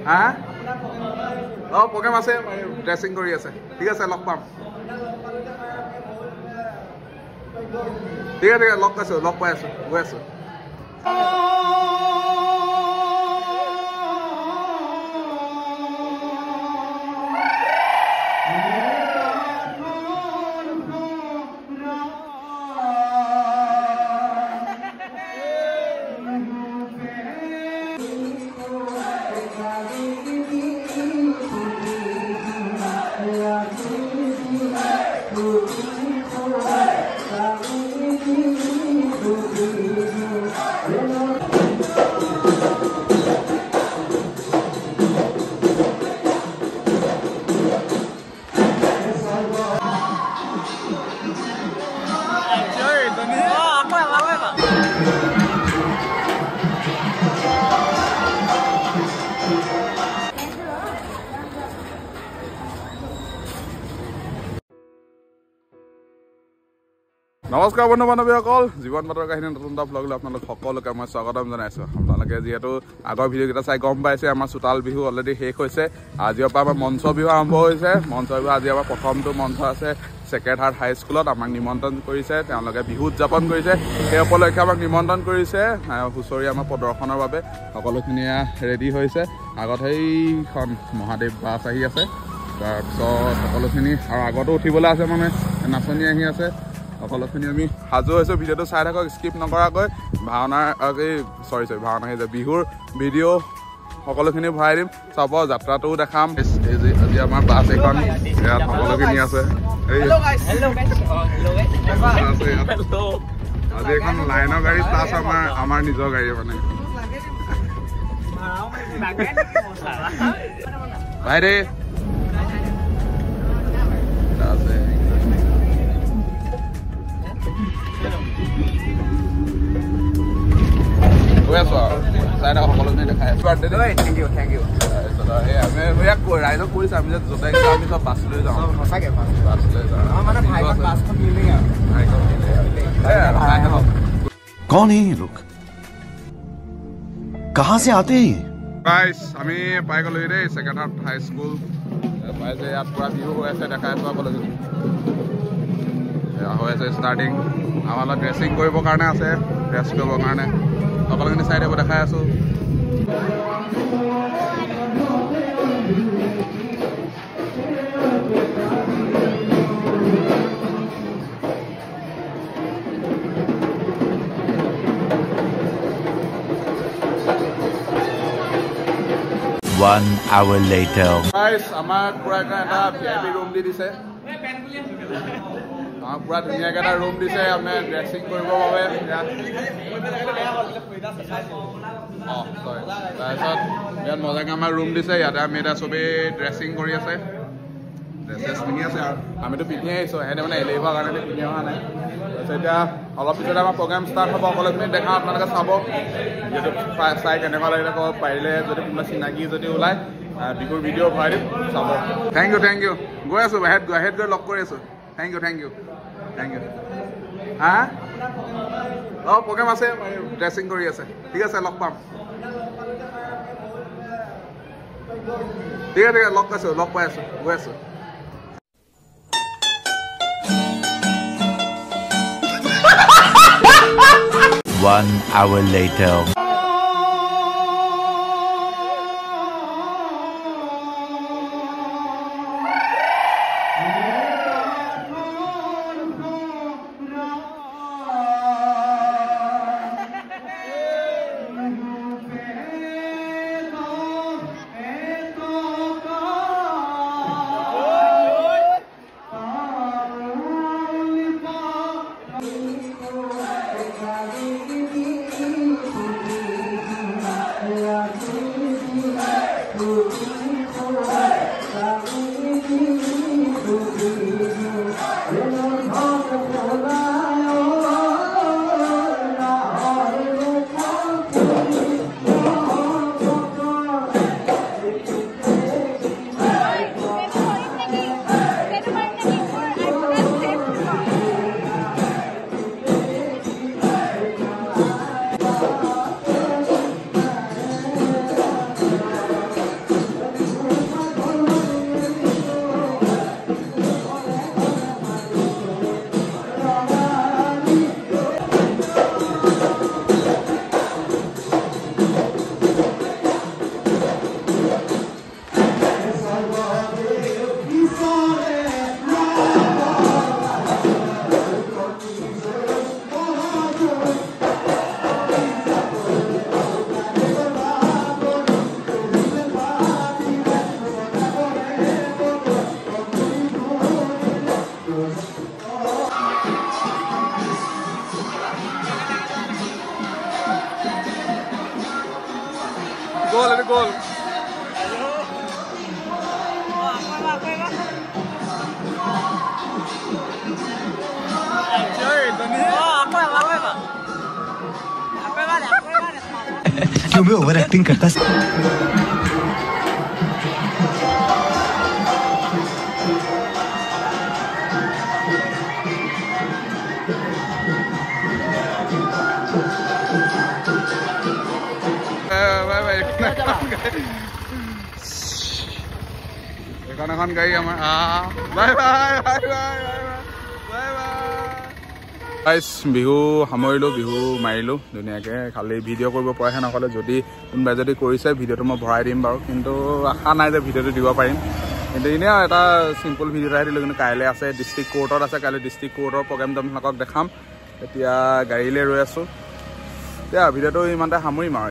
হা প্ৰগ্ৰেম আছে ড্ৰেছিং কৰি আছে ঠিক আছে লগ পাম ঠিক আছে লগ পাইছোঁ লগ পাই আছোঁ গৈ আছোঁ নমস্কাৰ বন্ধু বান্ধৱীসকল জীৱন বাতৰ কাহিনী নতুন এটা ব্লগ লৈ আপোনালোক সকলোকে মই স্বাগতম জনাইছোঁ আপোনালোকে যিহেতু আগৰ ভিডিঅ'কেইটা চাই গম পাইছে আমাৰ চোতাল বিহু অলৰেডি শেষ হৈছে আজিৰ পৰা আমাৰ মঞ্চ বিহু আৰম্ভ হৈছে মঞ্চ বিহু আজি আমাৰ প্ৰথমটো মঞ্চ আছে ছেকেণ্ড হাৰ্ট হাইস্কুলত আমাক নিমন্ত্ৰণ কৰিছে তেওঁলোকে বিহু উদযাপন কৰিছে সেই উপলক্ষে আমাক নিমন্ত্ৰণ কৰিছে হুঁচৰি আমাৰ প্ৰদৰ্শনৰ বাবে সকলোখিনিয়ে ৰেডি হৈছে আগত সেইখন মহাদেৱ বাছ আহি আছে তাৰপিছত সকলোখিনি আৰু আগতো উঠিবলৈ আছে মানে নাচনি আহি আছে সকলোখিনি আমি সাজু হৈছোঁ ভিডিঅ'টো চাই থাকক স্কিপ নকৰাকৈ ভাওনাৰ ভাওনা যে বিহুৰ ভিডিঅ' সকলোখিনি ভৰাই দিম চাব যাত্ৰাটোও দেখাম আজি আমাৰ বাছ এখন ইয়াত সকলোখিনি আছে আজি এখন লাইনৰ গাড়ী প্লাছ আমাৰ নিজৰ গাড়ী মানে ভাই দে সকলোখিনি দেখাই আছোঁ থেংক ইউ ৰাইজক কৰিছোঁ আমি যে য'তে আমি চব বাছ লৈ যাওঁ সঁচাকৈ বাছ লৈ যাওঁ कौन है ये लोग कहाँ से आते हैं গাইজ আমি পাই গ'লোহি দেই ছেকেণ্ড হাৰ্ট হাইস্কুল পাইছে ইয়াত পুৰা বিহু হৈ আছে দেখাই আছোঁ সকলোখিনি হৈ আছে ষ্টাৰ্টিং আমাৰ লগত ড্ৰেছিং কৰিবৰ কাৰণে আছে ড্ৰেছ কৰিবৰ কাৰণে সকলোখিনি চাই দিব দেখাই আছোঁ One hour later. Guys, আমাক পুৰা এটা VIP ৰুম দি দিছে আমাক পুৰা ধুনীয়াকৈ এটা ৰুম দিছে আপোনাৰ ড্ৰেছিং কৰিবৰ বাবে তাৰপিছত ইয়াত মজাকৈ আমাৰ ৰুম দিছে ইয়াতে আমি এতিয়া চবেই ড্ৰেছিং কৰি আছে ড্ৰেছেছ পিন্ধি আছে আৰু আমিতো পিন্ধি আহিছোঁ সিহঁতে মানে এলেহুৱাৰ কাৰণে পিন্ধি অহা নাই তাৰপিছত এতিয়া অলপ পিছতে আমাৰ প্ৰগ্ৰেম ষ্টাৰ্ট হ'ব সকলোখিনি দেখা আপোনালোকে চাব যিহেতু চাই কেনেকুৱা লাগিলে ক'ব পাৰিলে যদি কোনোবা চিনাকি যদি ওলায় বিহুৰ ভিডিঅ' ভৰাই দিম চাব থেংক ইউ গৈ আছোঁ বাহিৰত গৈ লগ কৰি আছোঁ থেংক ইউ হা প্ৰগ্ৰেম আছে ড্ৰেছিং কৰি আছে ঠিক আছে লগ পাম ঠিক আছে লগ পাইছোঁ লগ পাই আছোঁ গৈ আছোঁ One hour later. গ'ল এইটো গ'ল क्यों मैं ओवर एक्टिंग करता এখন গাড়ী আমাৰ bye bye bye bye bye bye Bihu সামৰিলোঁ Bihu মাৰিলোঁ ধুনীয়াকৈ খালি ভিডিঅ' কৰিব পৰাহে নক'লে যদি কোনোবাই যদি কৰিছে ভিডিঅ'টো মই ভৰাই দিম বাৰু কিন্তু আশা নাই যে ভিডিঅ'টো দিব পাৰিম কিন্তু এনেই এটা চিম্পল ভিডিঅ' এটাহে দিলোঁ কিন্তু কাইলৈ আছে ডিষ্ট্ৰিক্ট কোৰ্টত আছে কাইলৈ ডিষ্ট্ৰিক্ট কোৰ্টৰ প্ৰগ্ৰেমটো আপোনালোকক দেখাম এতিয়া গাড়ীলৈ ৰৈ আছোঁ এতিয়া ভিডিঅ'টো ইমানতে সামৰিম আৰু